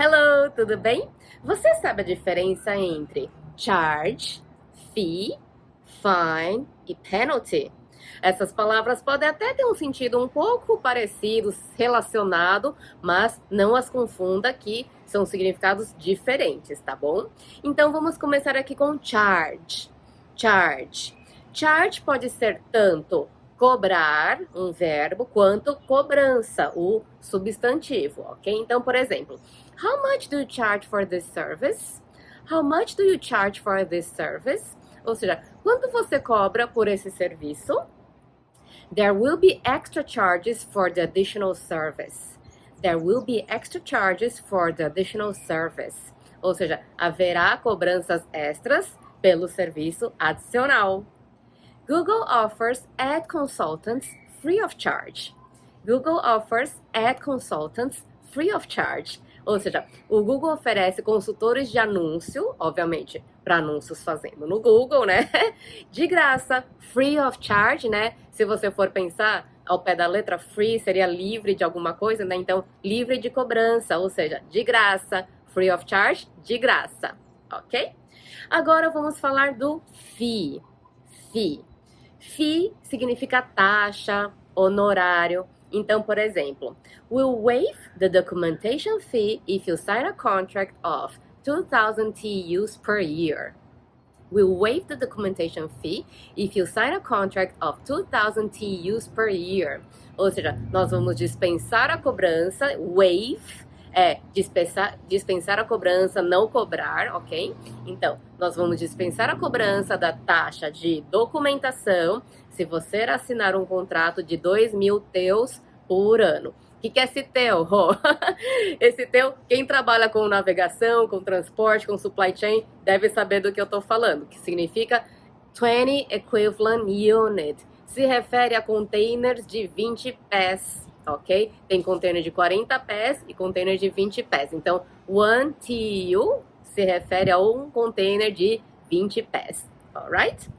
Hello, tudo bem? Você sabe a diferença entre charge, fee, fine e penalty? Essas palavras podem até ter um sentido um pouco parecido, relacionado, mas não as confunda que são significados diferentes, tá bom? Então vamos começar aqui com charge. Charge. Charge pode ser tanto cobrar, um verbo, quanto cobrança, o substantivo, ok? Então, por exemplo, how much do you charge for this service? How much do you charge for this service? Ou seja, quanto você cobra por esse serviço? There will be extra charges for the additional service. There will be extra charges for the additional service. Ou seja, haverá cobranças extras pelo serviço adicional. Google offers ad consultants free of charge. Google offers ad consultants free of charge. Ou seja, o Google oferece consultores de anúncio, obviamente, para anúncios fazendo no Google, né? De graça, free of charge, né? Se você for pensar ao pé da letra, free seria livre de alguma coisa, né? Então, livre de cobrança, ou seja, de graça. Free of charge, de graça, ok? Agora vamos falar do fee. Fee. Fee significa taxa, honorário. Então, por exemplo, we'll waive the documentation fee if you sign a contract of 2,000 TEUs per year. We'll waive the documentation fee if you sign a contract of 2,000 TEUs per year. Ou seja, nós vamos dispensar a cobrança, waive, dispensar a cobrança, não cobrar, ok? Então, nós vamos dispensar a cobrança da taxa de documentação se você assinar um contrato de 2.000 TEUs por ano. O que é esse TEU? Oh, esse TEU, quem trabalha com navegação, com transporte, com supply chain, deve saber do que eu estou falando, que significa 20 Equivalent Unit. Se refere a containers de 20 pés. Ok? Tem container de 40 pés e container de 20 pés. Então, one TEU se refere a um container de 20 pés. Alright?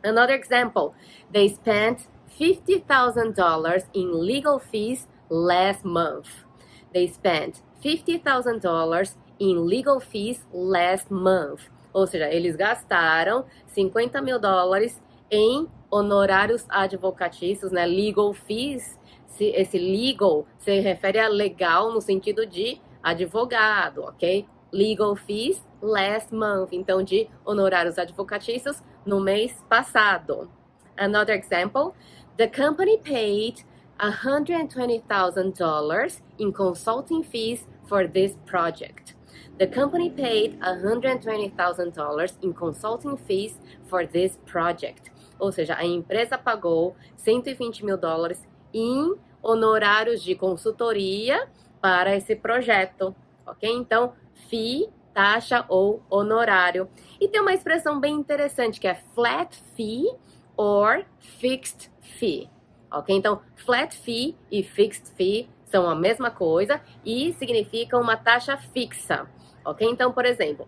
Another example. They spent $50,000 in legal fees last month. They spent $50,000 in legal fees last month. Ou seja, eles gastaram $50.000 em honorários advocatícios, né? Legal fees. Esse legal se refere a legal no sentido de advogado, ok? Legal fees last month, então de honorários advocatícios no mês passado. Another example, the company paid $120,000 in consulting fees for this project. The company paid $120,000 in consulting fees for this project. Ou seja, a empresa pagou $120.000 em honorários de consultoria para esse projeto, ok? Então, fee, taxa ou honorário. E tem uma expressão bem interessante que é flat fee or fixed fee, ok? Então, flat fee e fixed fee são a mesma coisa e significam uma taxa fixa, ok? Então, por exemplo,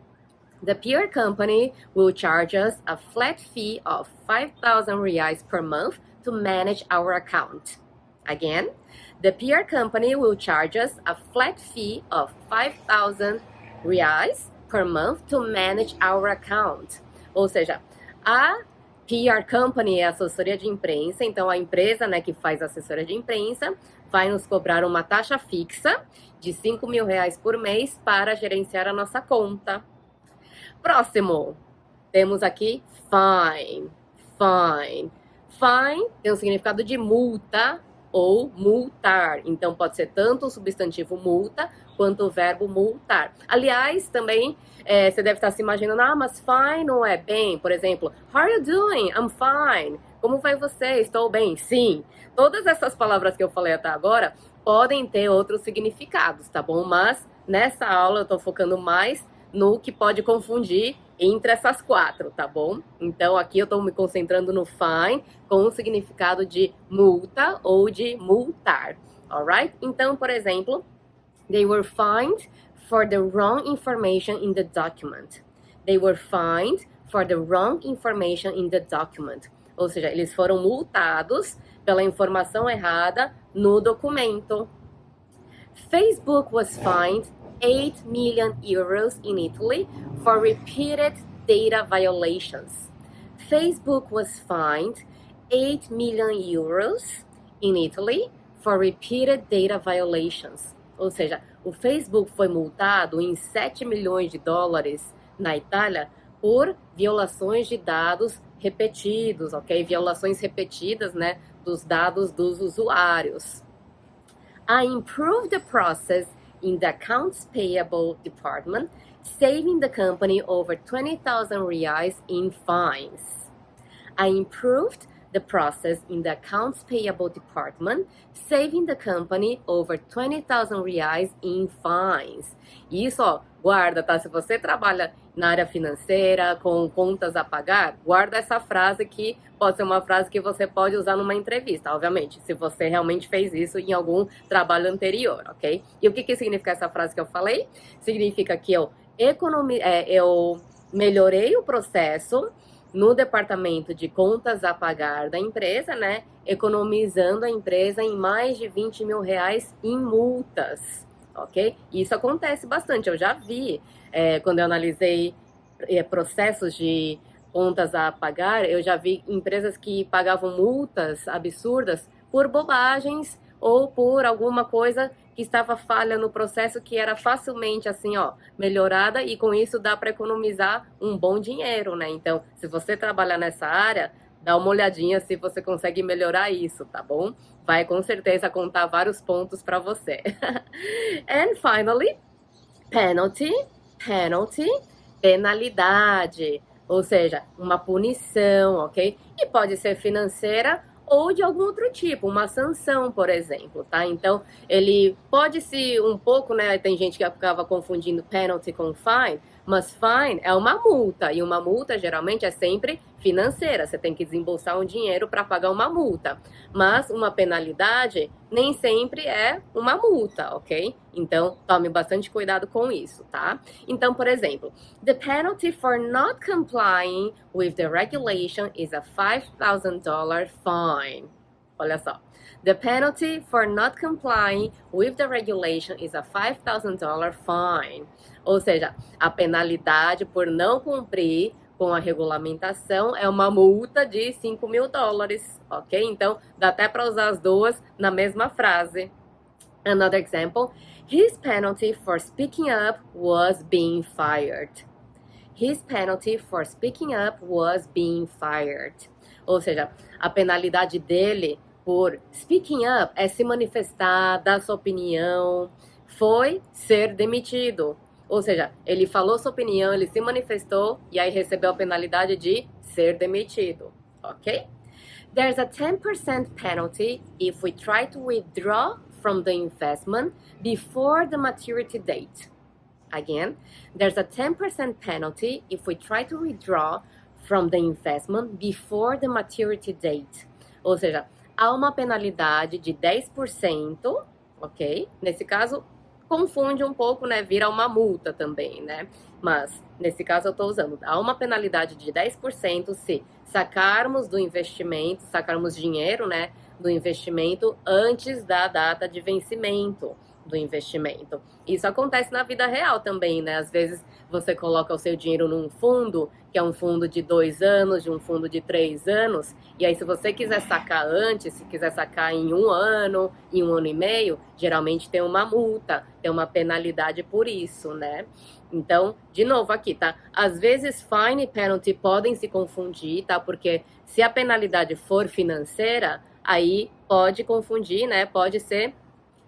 the PR company will charge us a flat fee of 5,000 reais per month to manage our account. Again, the PR company will charge us a flat fee of 5,000 reais per month to manage our account. Ou seja, a PR company é a assessoria de imprensa, então a empresa, né, que faz a assessoria de imprensa vai nos cobrar uma taxa fixa de R$5.000 por mês para gerenciar a nossa conta. Próximo, temos aqui fine. Fine. Fine tem o significado de multa ou multar. Então, pode ser tanto o substantivo multa quanto o verbo multar. Aliás, também, você deve estar se imaginando, mas fine não é bem. Por exemplo, how are you doing? I'm fine. Como vai você? Estou bem. Sim. Todas essas palavras que eu falei até agora podem ter outros significados, tá bom? Mas, nessa aula, eu estou focando mais no que pode confundir entre essas quatro, tá bom? Então, aqui eu tô me concentrando no fine com o significado de multa ou de multar, alright? Então, por exemplo, they were fined for the wrong information in the document. They were fined for the wrong information in the document. Ou seja, eles foram multados pela informação errada no documento. Facebook was fined 8 million euros in Italy for repeated data violations. Facebook was fined 8 million euros in Italy for repeated data violations. Ou seja, o Facebook foi multado em 7 milhões de dólares na Itália por violações de dados repetidos, ok? Violações repetidas, né, dos dados dos usuários. I improved the process in the accounts payable department, saving the company over 20,000 reais in fines. I improved the process in the accounts payable department, saving the company over 20,000 reais in fines. Isso, ó, guarda, tá? Se você trabalha na área financeira, com contas a pagar, guarda essa frase que pode ser uma frase que você pode usar numa entrevista, obviamente, se você realmente fez isso em algum trabalho anterior, ok? E o que significa essa frase que eu falei? Significa que eu melhorei o processo no departamento de contas a pagar da empresa, né? Economizando a empresa em mais de 20 mil reais em multas, ok? Isso acontece bastante, eu já vi, quando eu analisei processos de contas a pagar, eu já vi empresas que pagavam multas absurdas por bobagens ou por alguma coisa que estava falha no processo que era facilmente assim, ó, melhorada, e com isso dá para economizar um bom dinheiro, né? Então, se você trabalha nessa área, dá uma olhadinha se você consegue melhorar isso, tá bom? Vai com certeza contar vários pontos para você. And finally, penalty, penalidade, ou seja, uma punição, ok? E pode ser financeira ou de algum outro tipo, uma sanção, por exemplo, tá? Então, ele pode ser um pouco, né? Tem gente que acaba confundindo penalty com fine, mas fine é uma multa, e uma multa geralmente é sempre financeira, você tem que desembolsar um dinheiro para pagar uma multa. Mas uma penalidade nem sempre é uma multa, ok? Então, tome bastante cuidado com isso, tá? Então, por exemplo, the penalty for not complying with the regulation is a $5,000 fine. Olha só. The penalty for not complying with the regulation is a $5,000 fine. Ou seja, a penalidade por não cumprir com a regulamentação é uma multa de 5 mil dólares, ok? Então, dá até para usar as duas na mesma frase. Another example, his penalty for speaking up was being fired. His penalty for speaking up was being fired. Ou seja, a penalidade dele por speaking up é se manifestar, dar sua opinião, foi ser demitido. Ou seja, ele falou sua opinião, ele se manifestou e aí recebeu a penalidade de ser demitido, ok? There's a 10% penalty if we try to withdraw from the investment before the maturity date. Again, there's a 10% penalty if we try to withdraw from the investment before the maturity date. Ou seja, há uma penalidade de 10%, ok? Nesse caso, confunde um pouco, né? Vira uma multa também, né? Mas, nesse caso, eu estou usando. Há uma penalidade de 10% se sacarmos do investimento, sacarmos dinheiro, né? Do investimento antes da data de vencimento do investimento. Isso acontece na vida real também, né? Às vezes você coloca o seu dinheiro num fundo, que é um fundo de 2 anos, de um fundo de 3 anos, e aí se você quiser sacar antes, se quiser sacar em 1 ano, em 1 ano e meio, geralmente tem uma multa, tem uma penalidade por isso, né? Então, de novo aqui, tá? Às vezes fine e penalty podem se confundir, tá? Porque se a penalidade for financeira, aí pode confundir, né? Pode ser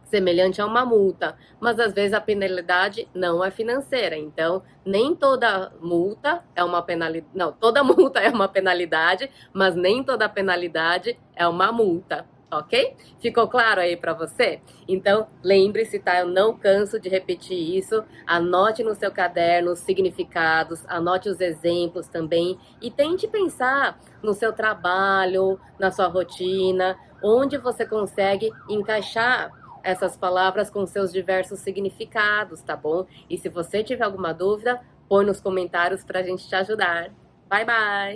semelhante a uma multa, mas às vezes a penalidade não é financeira, então nem toda multa é uma penalidade, não, toda multa é uma penalidade, mas nem toda penalidade é uma multa, ok? Ficou claro aí para você? Então lembre-se, tá? Eu não canso de repetir isso, anote no seu caderno os significados, anote os exemplos também e tente pensar no seu trabalho, na sua rotina, onde você consegue encaixar essas palavras com seus diversos significados, tá bom? E se você tiver alguma dúvida, põe nos comentários pra gente te ajudar. Bye, bye!